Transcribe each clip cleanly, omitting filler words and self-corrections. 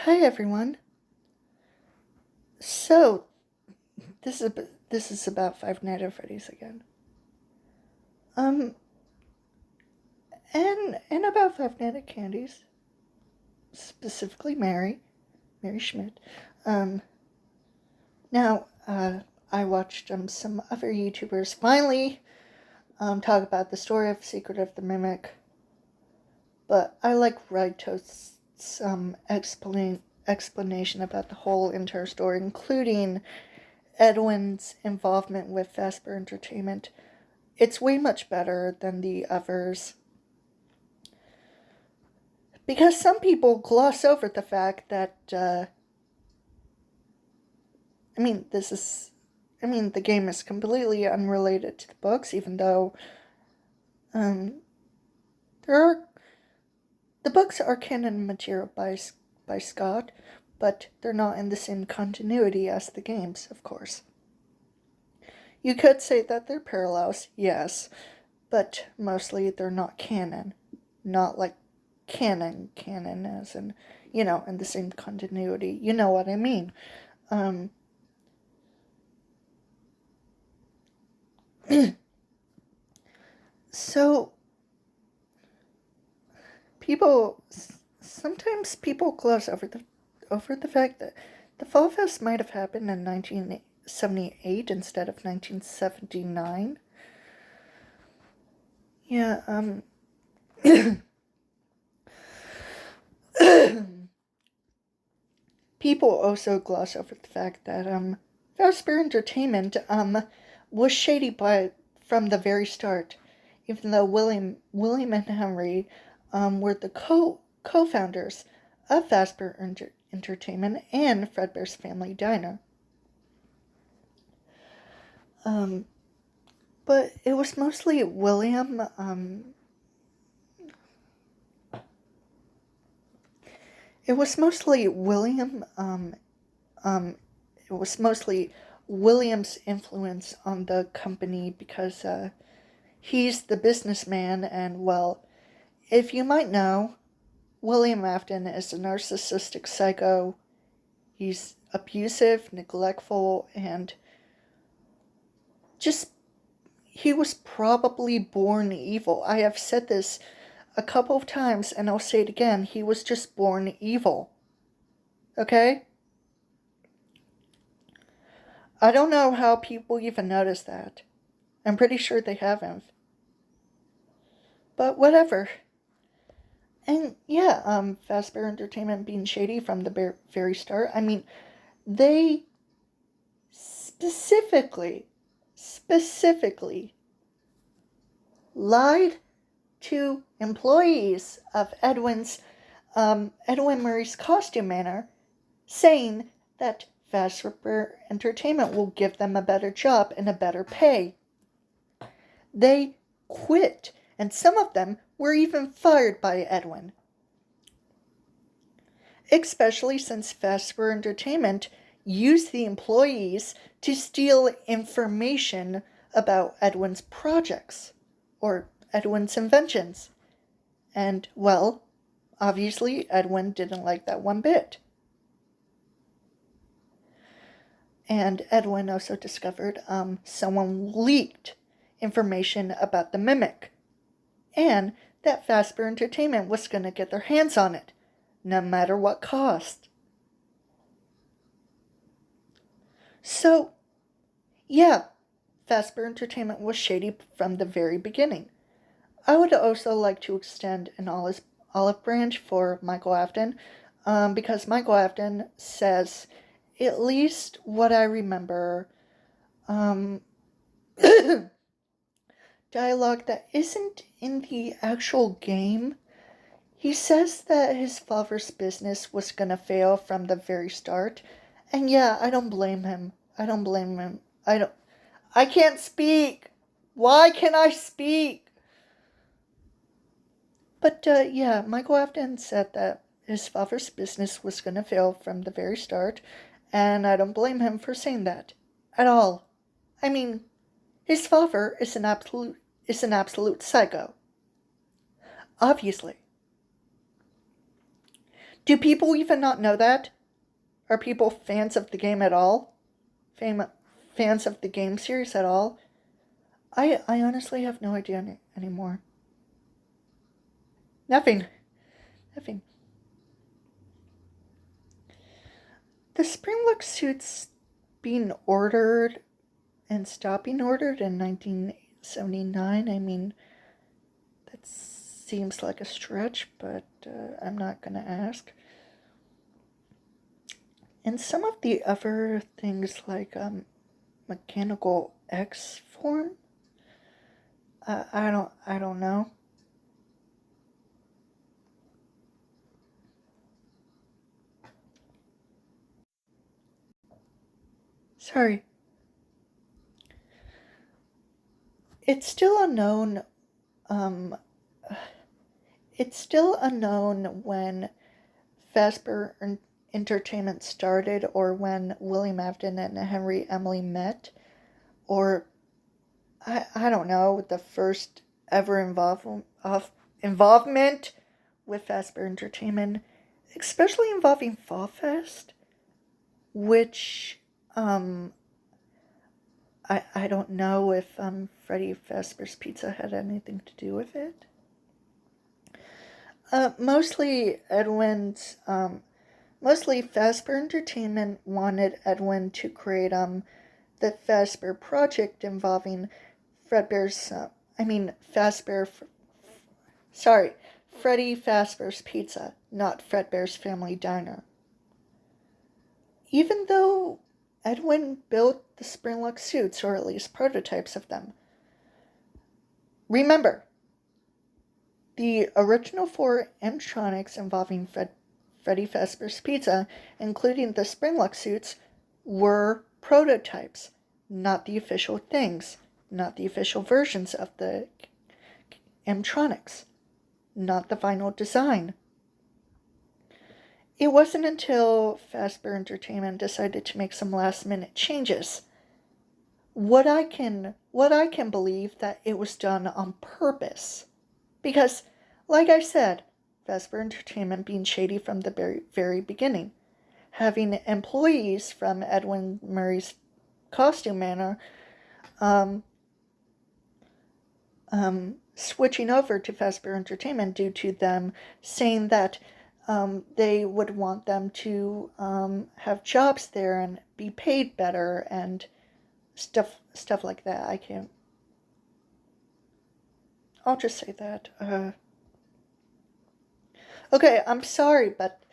Hi everyone. So this is about Five Nights at Freddy's again. Um, and about Five Nights at Candies, specifically Mary Schmidt. Um, now I watched some other YouTubers finally talk about the story of Secret of the Mimic, but I like Ride Toast's explanation about the whole entire story, including Edwin's involvement with Vesper Entertainment. It's way much better than the others. Because some people gloss over the fact that, the game is completely unrelated to the books, even though, um, there are, the books are canon material by Scott, but they're not in the same continuity as the games, of course. You could say that they're parallels, yes, but mostly they're not canon. Not like canon as in, in the same continuity. You know what I mean. Um, so, people, sometimes people gloss over the fact that the Fall Fest might have happened in 1978 instead of 1979. Yeah, people also gloss over the fact that Vesper Entertainment was shady from the very start, even though William and Henry were the co-founders of Vesper Entertainment and Fredbear's Family Diner. Um, but it was mostly William. It was mostly William. It was mostly William's influence on the company because he's the businessman, and well, if you might know, William Afton is a narcissistic psycho. He's abusive, neglectful, and just he was probably born evil. I have said this a couple of times and I'll say it again. He was just born evil. Okay? I don't know how people even notice that. I'm pretty sure they haven't. But whatever. And yeah, Fazbear Entertainment being shady from the very start. I mean, they specifically lied to employees of Edwin Murray's Costume Manor, saying that Fazbear Entertainment will give them a better job and a better pay. They quit, and some of them were even fired by Edwin. Especially since Fazbear Entertainment used the employees to steal information about Edwin's projects, or Edwin's inventions. And, well, obviously Edwin didn't like that one bit. And Edwin also discovered someone leaked information about the Mimic, and that Fazbear Entertainment was going to get their hands on it, no matter what cost. So, yeah, Fazbear Entertainment was shady from the very beginning. I would also like to extend an olive branch for Michael Afton, because Michael Afton says, at least what I remember, dialogue that isn't in the actual game. He says that his father's business was gonna fail from the very start, and yeah, I don't blame him. I can't speak! Why can't I speak? But yeah, Michael Afton said that his father's business was gonna fail from the very start, and I don't blame him for saying that. At all. I mean, his father is an absolute psycho. Obviously. Do people even not know that? Are people fans of the game at all? Fans of the game series at all? I honestly have no idea anymore. Nothing. Nothing. The Springlock suits being ordered and stopping ordered in 1979, I mean, that seems like a stretch, but I'm not going to ask. And some of the other things like mechanical X form, I don't know. Sorry. It's still unknown. Um, it's still unknown when Fazbear Entertainment started, or when William Afton and Henry Emily met, or I don't know, the first ever involvement with Fazbear Entertainment, especially involving Fall Fest, which I don't know if Freddy Fazbear's Pizza had anything to do with it. Mostly Fazbear Entertainment wanted Edwin to create the Fazbear project involving Fredbear's, Fazbear, sorry, Freddy Fazbear's Pizza, not Fredbear's Family Diner. Even though Edwin built the Springlock suits, or at least prototypes of them. Remember, the original 4 animatronics involving Freddy Fazbear's Pizza, including the Springlock suits, were prototypes, not the official things, not the official versions of the animatronics, not the final design. It wasn't until Fazbear Entertainment decided to make some last-minute changes. What I can believe that it was done on purpose. Because, like I said, Fazbear Entertainment being shady from the very, very beginning. Having employees from Edwin Murray's Costume Manor switching over to Fazbear Entertainment due to them saying that they would want them to have jobs there and be paid better and stuff like that. I'll just say that. Okay, I'm sorry, but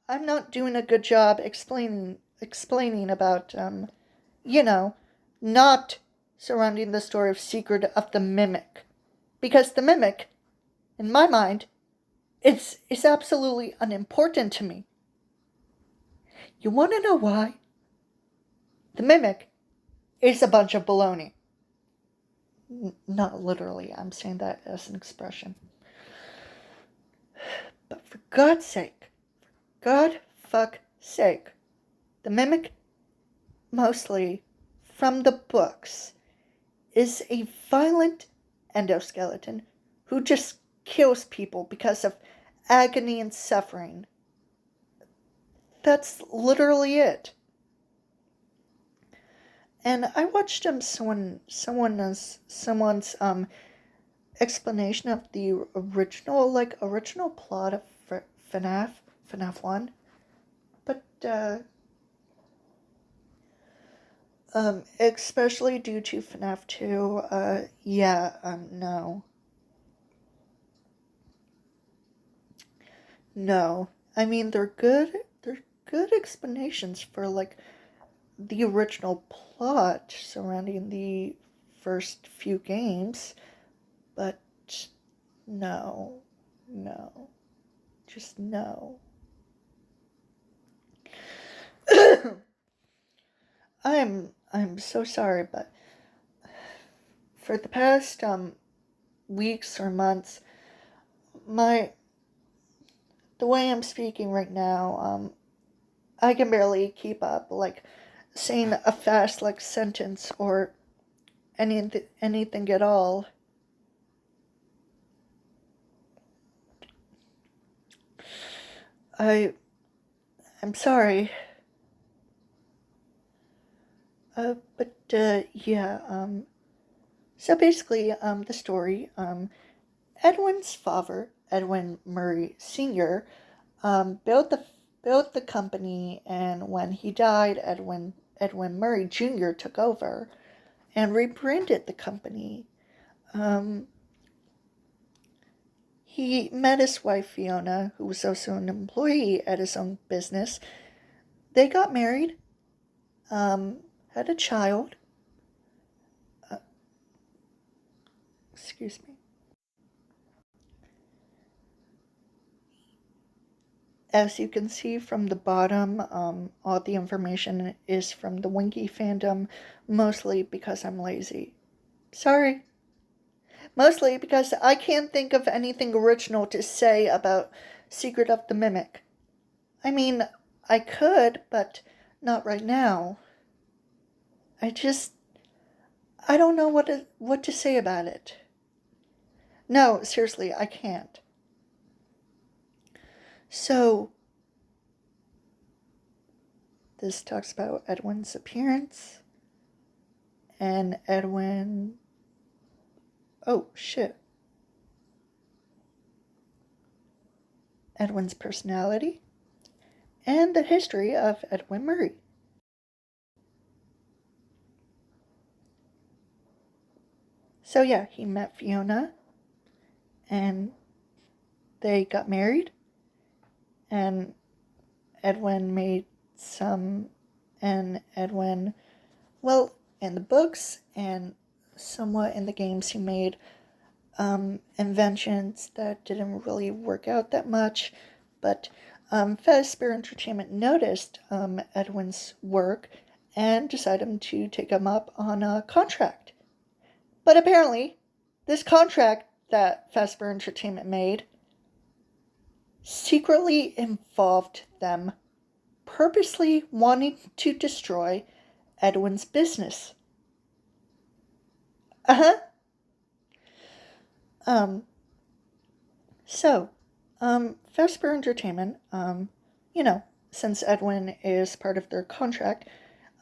I'm not doing a good job explaining about not surrounding the story of Secret of the Mimic, because the Mimic, in my mind, is absolutely unimportant to me. You want to know why? The Mimic is a bunch of baloney. Not literally, I'm saying that as an expression. But for God's sake, the Mimic, mostly from the books, is a violent endoskeleton who just kills people because of agony and suffering. That's literally it. And I watched someone's explanation of the original plot of Fnaf 1, but especially due to Fnaf 2, no. I mean, they're good explanations for the original plot surrounding the first few games, but no, just no. I'm so sorry, but for the past weeks or months, the way I'm speaking right now, I can barely keep up, saying a fast, sentence or anything at all. I'm sorry. So basically, the story, Edwin's father, Edwin Murray Sr., built the company, and when he died, Edwin Murray Jr. took over and rebranded the company. He met his wife Fiona, who was also an employee at his own business. They got married, had a child. Excuse me. As you can see from the bottom, all the information is from the Winky fandom, mostly because I'm lazy. Sorry. Mostly because I can't think of anything original to say about Secret of the Mimic. I mean, I could, but not right now. I don't know what to say about it. No, seriously, I can't. So, this talks about Edwin's appearance, and oh shit. Edwin's personality, and the history of Edwin Murray. So yeah, he met Fiona, and they got married, and Edwin made well, in the books and somewhat in the games, he made inventions that didn't really work out that much, but Fazbear Entertainment noticed Edwin's work and decided to take him up on a contract. But apparently, this contract that Fazbear Entertainment made secretly involved them purposely wanting to destroy Edwin's business. Fazbear Entertainment, since Edwin is part of their contract,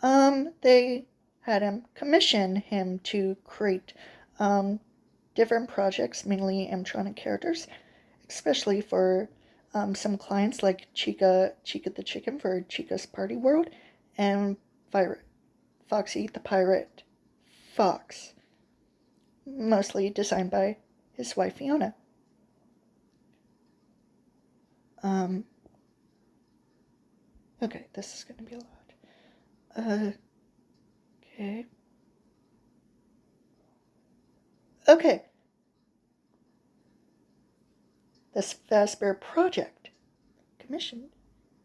they had him commission him to create, different projects, mainly animatronic characters, especially for, some clients like Chica the Chicken for Chica's Party World, and Foxy the Pirate Fox, mostly designed by his wife Fiona. Okay, this is going to be a lot. Okay. Okay. This Fazbear project commission,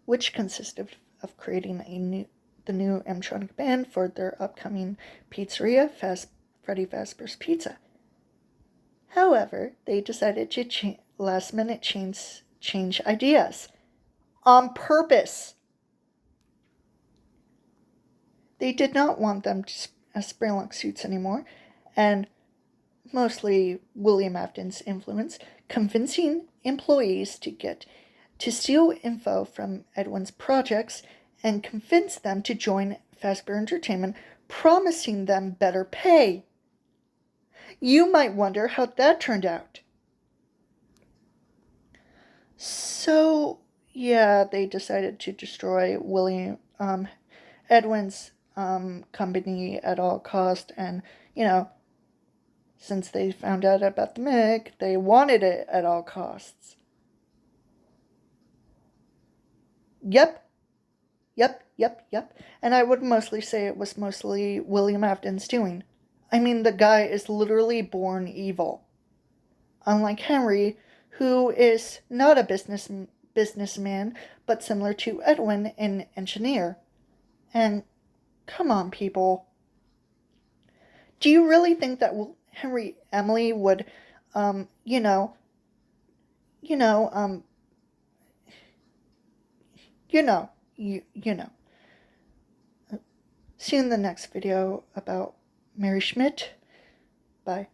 which consisted of creating the new animatronic band for their upcoming pizzeria, Freddy Fazbear's Pizza. However, they decided to last minute change ideas on purpose. They did not want them as Springlock suits anymore, and mostly William Afton's influence, convincing employees to steal info from Edwin's projects and convince them to join Fazbear Entertainment, promising them better pay. You might wonder how that turned out. So, yeah, they decided to destroy Edwin's company at all cost, and, since they found out about the Mick, they wanted it at all costs. Yep. And I would mostly say it was mostly William Afton's doing. I mean, the guy is literally born evil. Unlike Henry, who is not a businessman, but similar to Edwin, an engineer. And come on, people. Do you really think that Henry Emily would, you know. See you in the next video about Mary Schmidt. Bye.